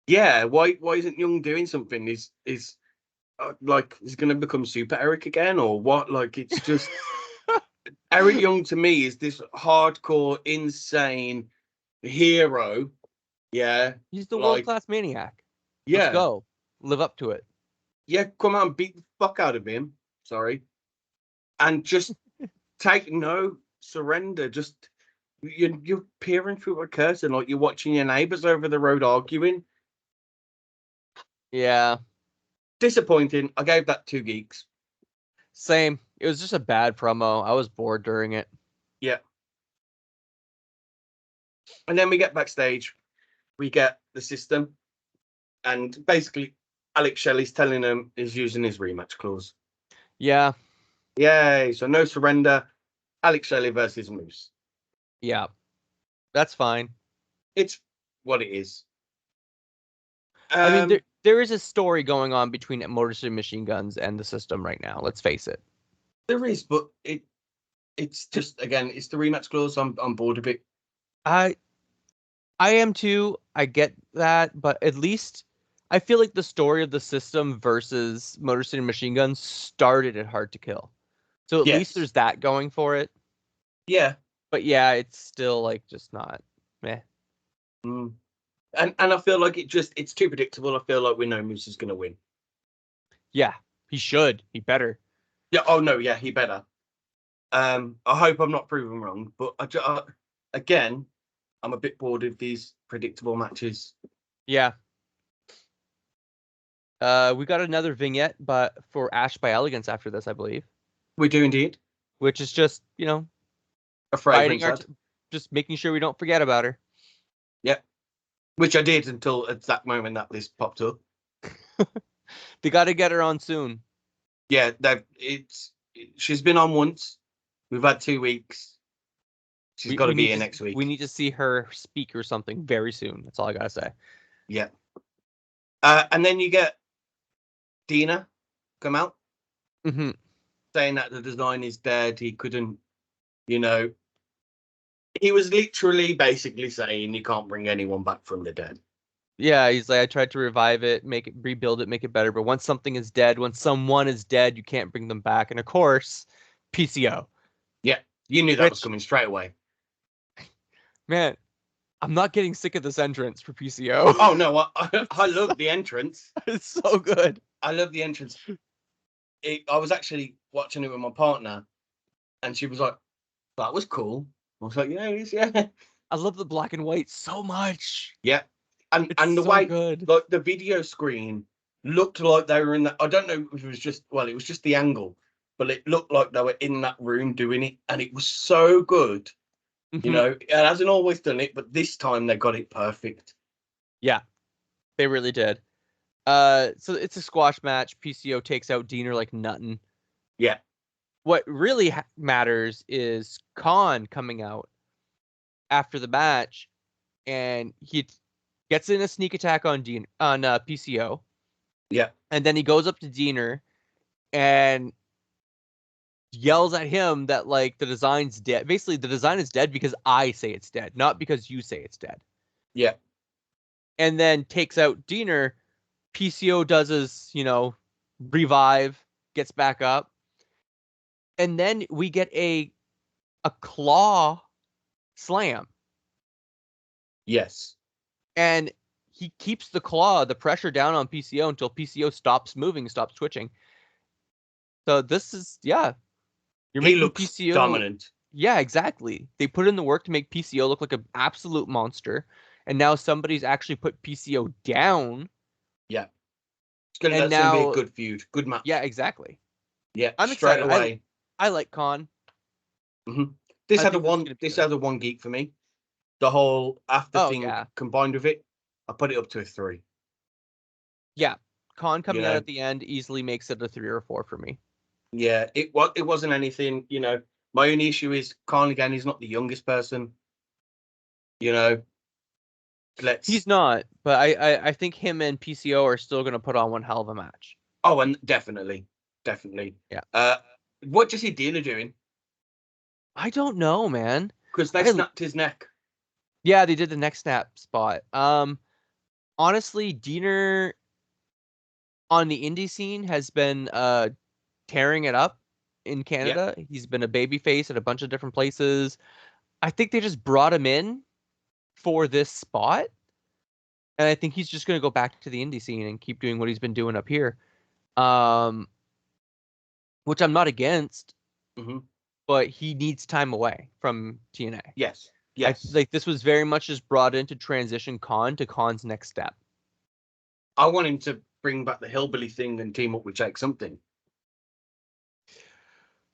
Speaker 1: Yeah, why isn't Young doing something? Is like he's going to become Super Eric again or what? Like it's just Eric Young to me is this hardcore, insane hero. Yeah,
Speaker 2: he's the world-class maniac.
Speaker 1: Yeah,
Speaker 2: let's go live up to it.
Speaker 1: Yeah, come on, beat the fuck out of him. Sorry, and just take no surrender. Just you're peering through a curtain like you're watching your neighbors over the road arguing.
Speaker 2: Yeah.
Speaker 1: Disappointing. I gave that 2 geeks.
Speaker 2: Same. It was just a bad promo. I was bored during it.
Speaker 1: Yeah. And then we get backstage. We get the system. And basically, Alex Shelley's telling him he's using his rematch clause.
Speaker 2: Yeah.
Speaker 1: Yay. So no surrender. Alex Shelley versus Moose.
Speaker 2: Yeah. That's fine.
Speaker 1: It's what it is.
Speaker 2: I mean, there is a story going on between Motor City Machine Guns and the system right now. Let's face it.
Speaker 1: There is, but it's just, again, it's the rematch clause. I'm bored of it.
Speaker 2: I am too. I get that, but at least I feel like the story of the system versus Motor City Machine Guns started at Hard to Kill. So at least there's that going for it.
Speaker 1: Yeah.
Speaker 2: But yeah, it's still like just not meh.
Speaker 1: And I feel like it's too predictable. I feel like we know Moose is going to win.
Speaker 2: Yeah, he should. He better.
Speaker 1: Yeah. Oh no. Yeah, he better. I hope I'm not proven wrong, but again, I'm a bit bored of these predictable matches.
Speaker 2: Yeah. We got another vignette, but for Ash by Elegance after this, I believe.
Speaker 1: We do indeed.
Speaker 2: Which is just,
Speaker 1: a fragrance,
Speaker 2: just making sure we don't forget about her.
Speaker 1: Yeah. Which I did until at that moment that this popped up.
Speaker 2: They got to get her on soon.
Speaker 1: Yeah, she's been on once. We've had 2 weeks. She's got to be here next week.
Speaker 2: We need to see her speak or something very soon. That's all I gotta say.
Speaker 1: Yeah. And then you get Dina come out, saying that the design is dead. He couldn't, he was literally basically saying you can't bring anyone back from the dead.
Speaker 2: Yeah, he's like, I tried to revive it, rebuild it, make it better. But once something is dead, once someone is dead, you can't bring them back. And of course, PCO.
Speaker 1: Yeah, you knew that was coming straight away.
Speaker 2: Man, I'm not getting sick of this entrance for PCO.
Speaker 1: Oh, no, I love the entrance.
Speaker 2: It's so good.
Speaker 1: I love the entrance. I was actually watching it with my partner, and she was like, that was cool. I was like, yeah, it is, yeah.
Speaker 2: I love the black and white so much.
Speaker 1: Yeah. And the
Speaker 2: so
Speaker 1: way,
Speaker 2: good.
Speaker 1: Like, the video screen looked like they were in that. I don't know if it was just, it was just the angle, but it looked like they were in that room doing it, and it was so good. It hasn't always done it, but this time they got it perfect.
Speaker 2: Yeah, they really did. So it's a squash match. PCO takes out Diener like nothing.
Speaker 1: Yeah.
Speaker 2: What really matters is Khan coming out after the match, and he gets in a sneak attack on PCO.
Speaker 1: Yeah.
Speaker 2: And then he goes up to Diener and yells at him that like the design's dead. Basically, the design is dead because I say it's dead, not because you say it's dead.
Speaker 1: Yeah.
Speaker 2: And then takes out Diener. PCO does his, revive, gets back up. And then we get a claw slam.
Speaker 1: Yes.
Speaker 2: And he keeps the pressure down on PCO until PCO stops moving, stops twitching. So this is, you're
Speaker 1: He
Speaker 2: making
Speaker 1: looks
Speaker 2: PCO
Speaker 1: dominant.
Speaker 2: Yeah, exactly. They put in the work to make PCO look like an absolute monster, and now somebody's actually put PCO down.
Speaker 1: Yeah,
Speaker 2: And
Speaker 1: that's gonna be a
Speaker 2: now,
Speaker 1: good feud, good match.
Speaker 2: yeah, exactly.
Speaker 1: Yeah,
Speaker 2: I'm
Speaker 1: straight
Speaker 2: excited.
Speaker 1: away.
Speaker 2: I like Khan.
Speaker 1: This
Speaker 2: I
Speaker 1: had a
Speaker 2: think this is
Speaker 1: one.
Speaker 2: gonna be
Speaker 1: This
Speaker 2: good.
Speaker 1: had a one geek for me. The whole after
Speaker 2: Oh
Speaker 1: thing
Speaker 2: yeah,
Speaker 1: combined with it, I put it up to a 3.
Speaker 2: yeah. Khan
Speaker 1: You
Speaker 2: coming out
Speaker 1: know,
Speaker 2: at the end easily makes it a 3 or 4 for me.
Speaker 1: yeah, it wasn't anything. You know, my only issue is Khan again. He's not the youngest person. You know,
Speaker 2: He's not, but I think him and PCO are still gonna put on one hell of a match.
Speaker 1: Oh, and definitely.
Speaker 2: Yeah.
Speaker 1: What is he doing?
Speaker 2: I don't know, man.
Speaker 1: Because they snapped his neck.
Speaker 2: Yeah, they did the neck snap spot. Honestly, Diener on the indie scene has been tearing it up in
Speaker 1: Yeah,
Speaker 2: Canada. He's been a babyface at a bunch of different places. I think they just brought him in for this spot, and I think he's just going to go back to the indie scene and keep doing what he's been doing up here. Um, which I'm not against, but he needs time away from TNA.
Speaker 1: Yes.
Speaker 2: I like this was very much just brought in to transition Khan to Khan's next step.
Speaker 1: I want him to bring back the hillbilly thing and team up with Jake something.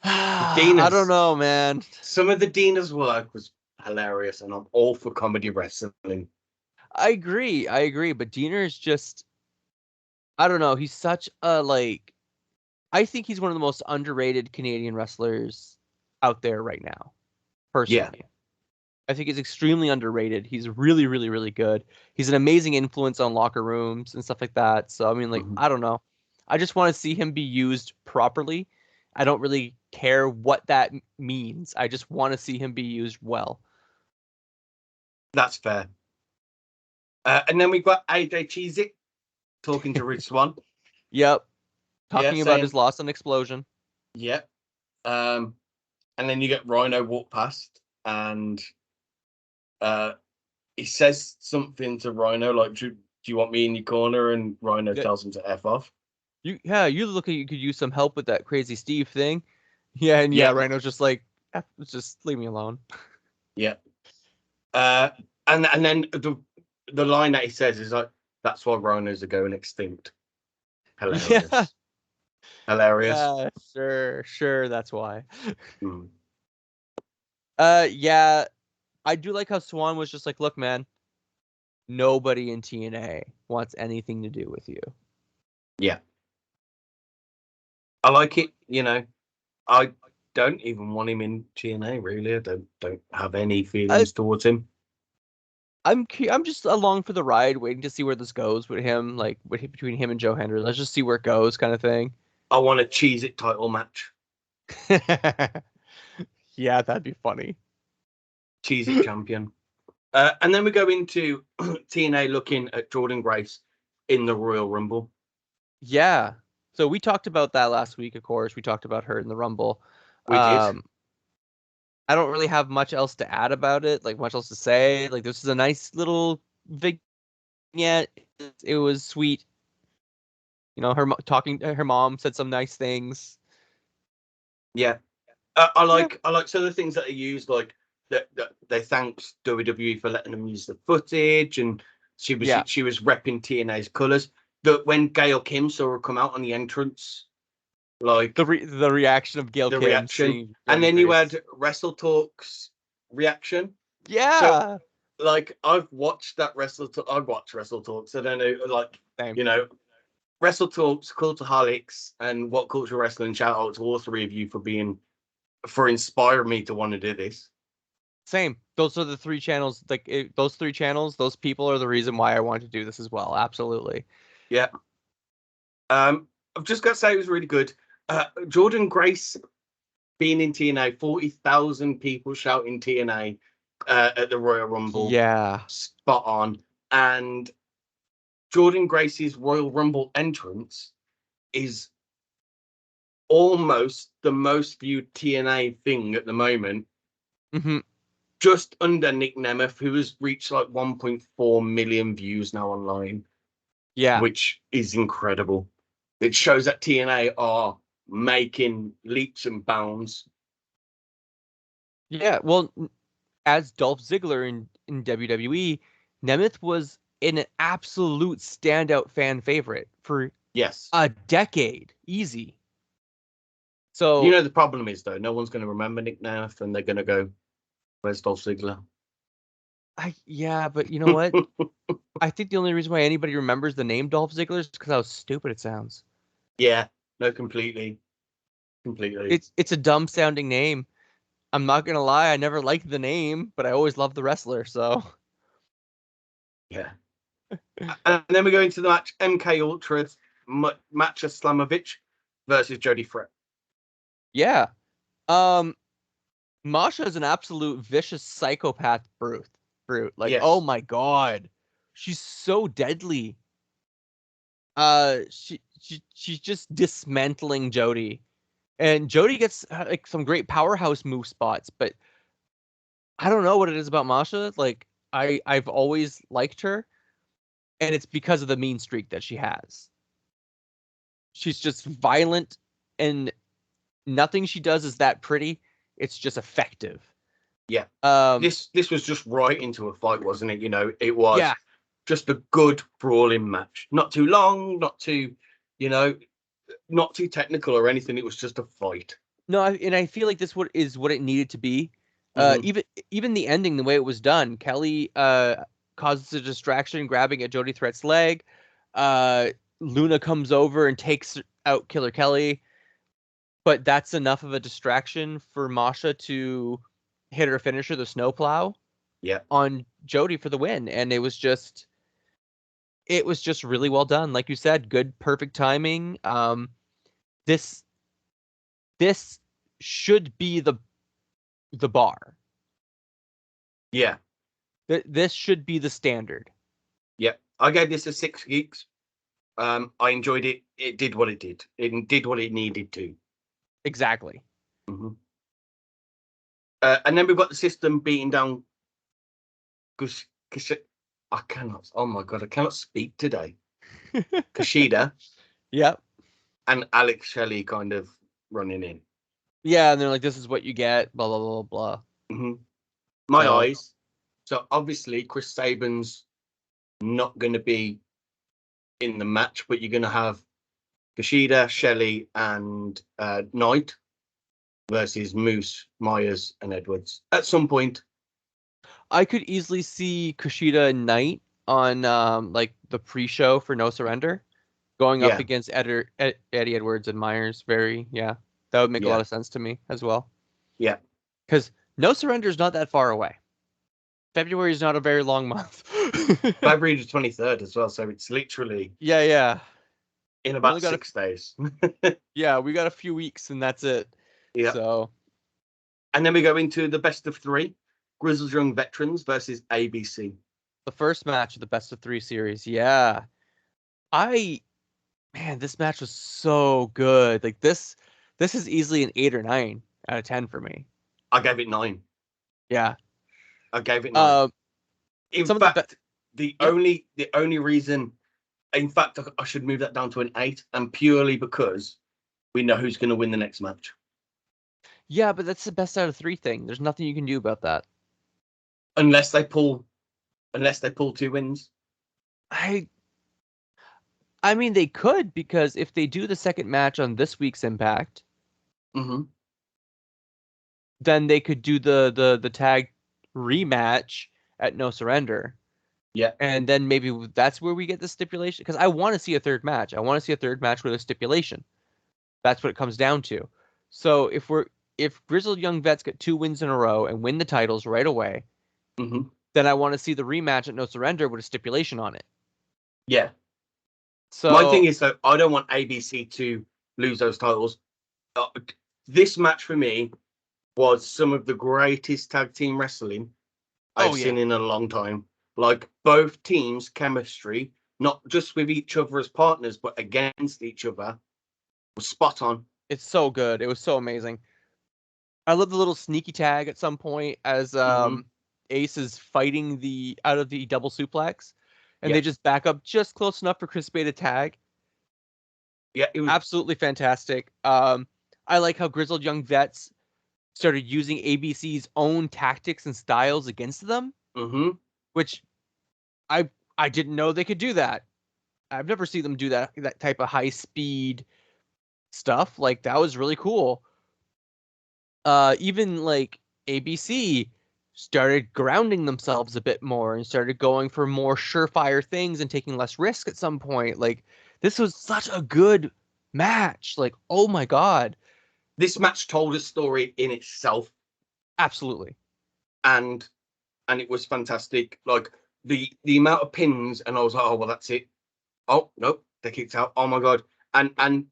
Speaker 2: I don't know, man.
Speaker 1: Some of the Dina's work was hilarious, and I'm all for comedy wrestling.
Speaker 2: I agree, but Diener is just, I don't know, he's such a I think he's one of the most underrated Canadian wrestlers out there right now, personally.
Speaker 1: Yeah.
Speaker 2: I think he's extremely underrated. He's really, really, really good. He's an amazing influence on locker rooms and stuff like that. So, I mean, I don't know. I just want to see him be used properly. I don't really care what that means. I just want to see him be used well.
Speaker 1: That's fair. And then we've got AJ Cheez-It talking to Rich Swann.
Speaker 2: Yep. Talking about his loss on Xplosion.
Speaker 1: Yep. And then you get Rhino walk past, and he says something to Rhino like, do you want me in your corner? And Rhino tells him to F off.
Speaker 2: You look like you could use some help with that crazy Steve thing. Yeah, and Rhino's just like, just leave me alone.
Speaker 1: Yeah. And then the line that he says is like, that's why rhinos are going extinct. Hilarious. Yeah. Hilarious.
Speaker 2: Yeah, sure, that's why. Yeah, I do like how Swann was just like, look, man, nobody in TNA wants anything to do with you.
Speaker 1: Yeah. I like it, I don't even want him in TNA, really. I don't have any feelings towards him.
Speaker 2: I'm just along for the ride, waiting to see where this goes with him, between him and Joe Hendry. Let's just see where it goes, kind of thing.
Speaker 1: I want a Cheez-It title match.
Speaker 2: Yeah, that'd be funny.
Speaker 1: Cheez-It champion. And then we go into TNA looking at Jordan Grace in the Royal Rumble.
Speaker 2: Yeah. So we talked about that last week, of course. We talked about her in the Rumble.
Speaker 1: We did.
Speaker 2: I don't really have much else to add about it, much else to say. This is a nice little vignette. It was sweet. Her mom said some nice things.
Speaker 1: Yeah. I like some of the things that they used, like that they thanked WWE for letting them use the footage, and she was repping TNA's colors. That when Gail Kim saw her come out on the entrance, like
Speaker 2: the reaction of Gail Kim,
Speaker 1: reaction, and then you had Wrestle Talk's reaction.
Speaker 2: Yeah.
Speaker 1: So, I've watched that I've watched Wrestle Talks. I don't know,
Speaker 2: Same.
Speaker 1: Wrestle Talks, Cultaholics, and What Culture Wrestling. Shout out to all 3 of you for inspiring me to want to do this.
Speaker 2: Same. Those are the 3 channels. Those 3 channels, those people are the reason why I wanted to do this as well. Absolutely.
Speaker 1: Yeah. I've just got to say it was really good. Jordan Grace being in TNA, 40,000 people shouting TNA at the Royal Rumble.
Speaker 2: Yeah.
Speaker 1: Spot on. And Jordan Grace's Royal Rumble entrance is almost the most viewed TNA thing at the moment.
Speaker 2: Mm-hmm.
Speaker 1: just under Nick Nemeth, who has reached like 1.4 million views now online.
Speaker 2: Yeah.
Speaker 1: Which is incredible. It shows that TNA are making leaps and bounds.
Speaker 2: Yeah, well, as Dolph Ziggler in WWE, Nemeth was an absolute standout fan favorite for a decade, easy. So
Speaker 1: the problem is though, no one's going to remember Nick Nemeth, and they're going to go, "Where's Dolph Ziggler?"
Speaker 2: But you know what? I think the only reason why anybody remembers the name Dolph Ziggler is because how stupid it sounds.
Speaker 1: Yeah, no, completely.
Speaker 2: It's a dumb sounding name. I'm not gonna lie, I never liked the name, but I always loved the wrestler. So
Speaker 1: yeah. And then we go into the match: MK Ultra's Matcha Slamovich versus Jody Fred.
Speaker 2: Yeah, Masha is an absolute vicious psychopath brute. Like, oh my god, she's so deadly. She's just dismantling Jody, and Jody gets like some great powerhouse move spots, but I don't know what it is about Masha. Like, I've always liked her, and it's because of the mean streak that she has. She's just violent, and nothing she does is that pretty. It's just effective.
Speaker 1: Yeah. This was just right into a fight, wasn't it? It was just a good brawling match. Not too long, not too, not too technical or anything. It was just a fight.
Speaker 2: No, and I feel like this is what it needed to be. Even the ending, the way it was done, Kelly causes a distraction, grabbing at Jody Threat's leg. Luna comes over and takes out Killer Kelly, but that's enough of a distraction for Masha to hit her finisher, the snowplow, on Jody for the win, and it was just really well done. Like you said, good, perfect timing. This should be the bar.
Speaker 1: Yeah.
Speaker 2: This should be the standard.
Speaker 1: Yeah. I gave this a 6 Geeks. I enjoyed it. It did what it did. It did what it needed to.
Speaker 2: Exactly.
Speaker 1: Mm-hmm. And then we've got the system beating down I cannot. Oh my god, I cannot speak today. Kushida.
Speaker 2: Yep.
Speaker 1: And Alex Shelley kind of running in.
Speaker 2: Yeah, and they're like, "This is what you get." Blah blah blah blah.
Speaker 1: Mm-hmm. My eyes. So obviously, Chris Sabin's not going to be in the match, but you're going to have Kushida, Shelley, and Knight versus Moose, Myers, and Edwards at some point.
Speaker 2: I could easily see Kushida and Knight on like the pre-show for No Surrender, going up against Eddie Edwards and Myers. That would make a lot of sense to me as well.
Speaker 1: Yeah,
Speaker 2: because No Surrender is not that far away. February is not a very long month.
Speaker 1: February the 23rd as well, so it's literally in about 6 days.
Speaker 2: Yeah, we got a few weeks and that's it.
Speaker 1: Yeah.
Speaker 2: So,
Speaker 1: and then we go into the best of 3, Grizzled Young Veterans versus ABC.
Speaker 2: The first match of the best of 3 series. Yeah. This match was so good. Like this is easily an 8 or 9 out of 10 for me.
Speaker 1: I gave it 9.
Speaker 2: Yeah.
Speaker 1: I gave it 9. In fact, the only reason, in fact, I should move that down to an 8, and purely because we know who's going to win the next match.
Speaker 2: Yeah, but that's the best out of 3 thing. There's nothing you can do about that.
Speaker 1: Unless they pull 2 wins.
Speaker 2: I mean, they could, because if they do the second match on this week's Impact, then they could do the tag rematch at No Surrender.
Speaker 1: Yeah.
Speaker 2: And then maybe that's where we get the stipulation. Because I want to see a third match. I want to see a third match with a stipulation. That's what it comes down to. So if Grizzled Young Vets get 2 wins in a row and win the titles right away, then I want to see the rematch at No Surrender with a stipulation on it.
Speaker 1: Yeah.
Speaker 2: So
Speaker 1: my thing is, though, I don't want ABC to lose those titles. This match for me was some of the greatest tag team wrestling I've seen in a long time. Like, both teams' chemistry, not just with each other as partners, but against each other, was spot on.
Speaker 2: It's so good. It was so amazing. I love the little sneaky tag at some point as Ace is fighting out of the double suplex, and they just back up just close enough for Chris Bay to tag.
Speaker 1: Yeah, it was
Speaker 2: absolutely fantastic. I like how grizzled young vets started using ABC's own tactics and styles against them, which I didn't know they could do that. I've never seen them do that type of high speed stuff. Like, that was really cool. Even like ABC started grounding themselves a bit more and started going for more surefire things and taking less risk at some point. Like, this was such a good match. Like, oh my God.
Speaker 1: This match told a story in itself.
Speaker 2: Absolutely.
Speaker 1: And it was fantastic. Like, the amount of pins, and I was like, oh well, that's it. Oh no, they kicked out. Oh my God. And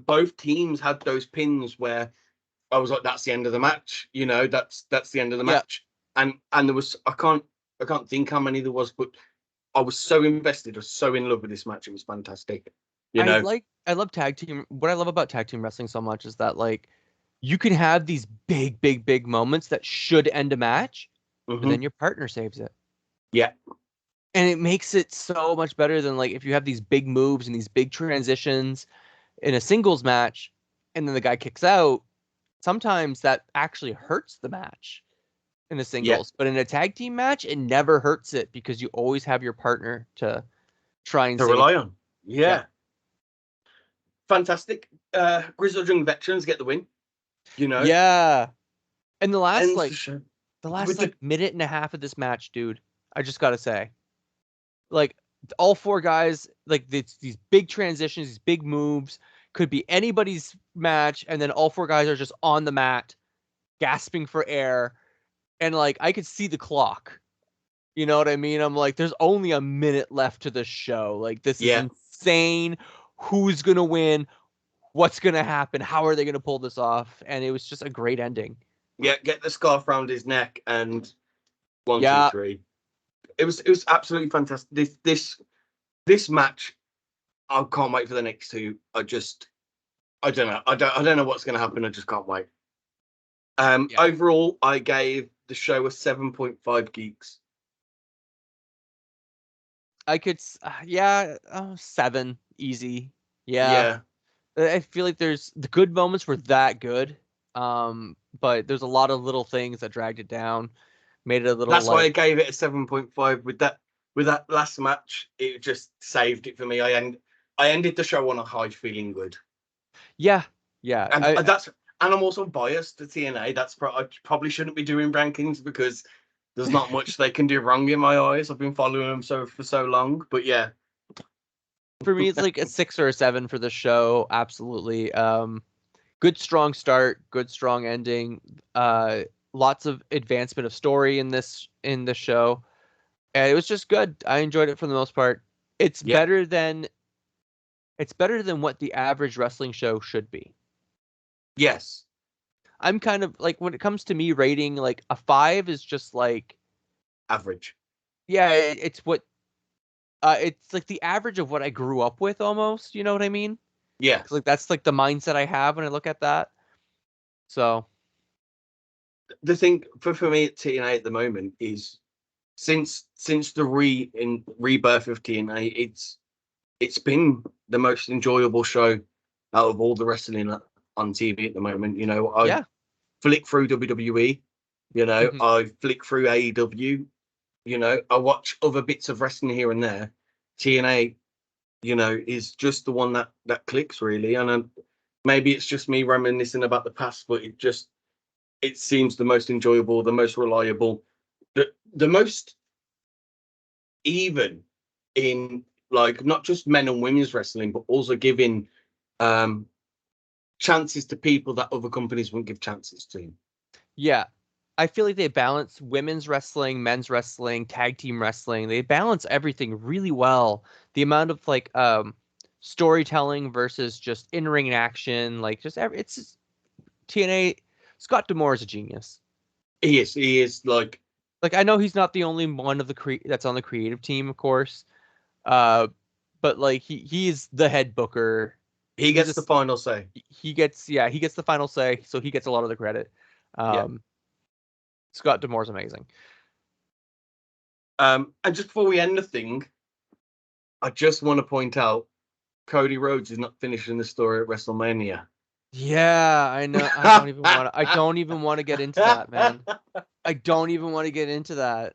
Speaker 1: both teams had those pins where I was like, that's the end of the match. You know, that's the end of the match. And there was, I can't think how many there was, but I was so invested. I was so in love with this match. It was fantastic. You know,
Speaker 2: I love tag team. What I love about tag team wrestling so much is that, like, you can have these big moments that should end a match, but then your partner saves it.
Speaker 1: Yeah.
Speaker 2: And it makes it so much better than, like, if you have these big moves and these big transitions in a singles match and then the guy kicks out. Sometimes that actually hurts the match in a singles, but in a tag team match, it never hurts it because you always have your partner to try and
Speaker 1: rely on. Yeah. Fantastic. Grizzled Young Veterans get the win. You know.
Speaker 2: Yeah. And the last minute and a half of this match, dude, I just gotta say, like, all four guys, like, these big transitions, these big moves, could be anybody's match, and then all four guys are just on the mat, gasping for air, and, like, I could see the clock. You know what I mean? I'm like, there's only a minute left to the show. Like, this is insane. Who's gonna win? What's gonna happen? How are they gonna pull this off? And it was just a great ending.
Speaker 1: Yeah, get the scarf around his neck and 1, 2, 3. It was absolutely fantastic. This match, I can't wait for the next two. I don't know. I don't know what's gonna happen. I just can't wait. Overall, I gave the show a 7.5 geeks.
Speaker 2: I could, 7, easy. Yeah. I feel like the good moments were that good, but there's a lot of little things that dragged it down, made it a little.
Speaker 1: That's why I gave it a 7.5. With that last match, it just saved it for me. I ended the show on a high, feeling good.
Speaker 2: Yeah.
Speaker 1: And I'm also biased to TNA. I probably shouldn't be doing rankings because there's not much they can do wrong in my eyes. I've been following them for so long, but yeah.
Speaker 2: For me, it's like a 6 or a 7 for the show. Absolutely. Good, strong start. Good, strong ending. Lots of advancement of story in the show. And it was just good. I enjoyed it for the most part. It's better than what the average wrestling show should be.
Speaker 1: Yes.
Speaker 2: I'm kind of like, when it comes to me rating, like, a 5 is just like
Speaker 1: average.
Speaker 2: Yeah, it's like the average of what I grew up with almost, you know what I mean?
Speaker 1: Yeah.
Speaker 2: Like, that's like the mindset I have when I look at that. So
Speaker 1: the thing for me at TNA at the moment is since the rebirth of TNA, it's been the most enjoyable show out of all the wrestling on TV at the moment. You know, I flick through WWE, you know, I flick through AEW, you know, I watch other bits of wrestling here and there. TNA, you know, is just the one that clicks really. And maybe it's just me reminiscing about the past, but it seems the most enjoyable, the most reliable, the most even in, like, not just men and women's wrestling, but also giving chances to people that other companies wouldn't give chances to.
Speaker 2: Yeah. I feel like they balance women's wrestling, men's wrestling, tag team wrestling. They balance everything really well. The amount of, like, storytelling versus just in-ring action, like, it's just, TNA. Scott D'Amore is a genius.
Speaker 1: He is like
Speaker 2: I know he's not the only one of that's on the creative team, of course. But, like, he's the head booker.
Speaker 1: He gets the final say.
Speaker 2: He gets the final say, so he gets a lot of the credit. Scott D'Amore's amazing.
Speaker 1: And just before we end the thing, I just want to point out Cody Rhodes is not finishing the story at WrestleMania.
Speaker 2: Yeah, I know. I don't even want to. I don't even want to get into that, man. I don't even want to get into that.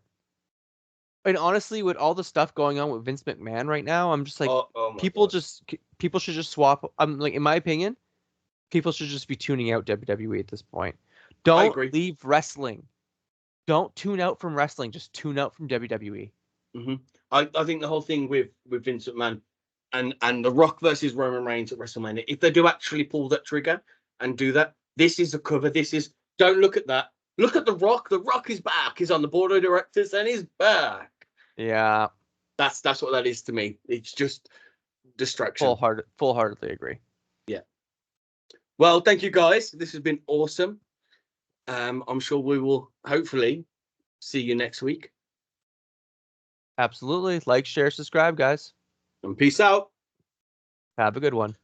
Speaker 2: And honestly, with all the stuff going on with Vince McMahon right now, I'm just like, people should just swap. I'm like, in my opinion, people should just be tuning out WWE at this point. Don't leave wrestling. Don't tune out from wrestling. Just tune out from WWE.
Speaker 1: Mm-hmm. I think the whole thing with Vince McMahon and The Rock versus Roman Reigns at WrestleMania, if they do actually pull that trigger and do that, this is a cover. Don't look at that. Look at The Rock. The Rock is back. He's on the board of directors and he's back.
Speaker 2: Yeah.
Speaker 1: That's what that is to me. It's just distraction.
Speaker 2: Full-heartedly agree.
Speaker 1: Yeah. Well, thank you guys. This has been awesome. I'm sure we will hopefully see you next week.
Speaker 2: Absolutely. Like, share, subscribe, guys.
Speaker 1: And peace out.
Speaker 2: Have a good one.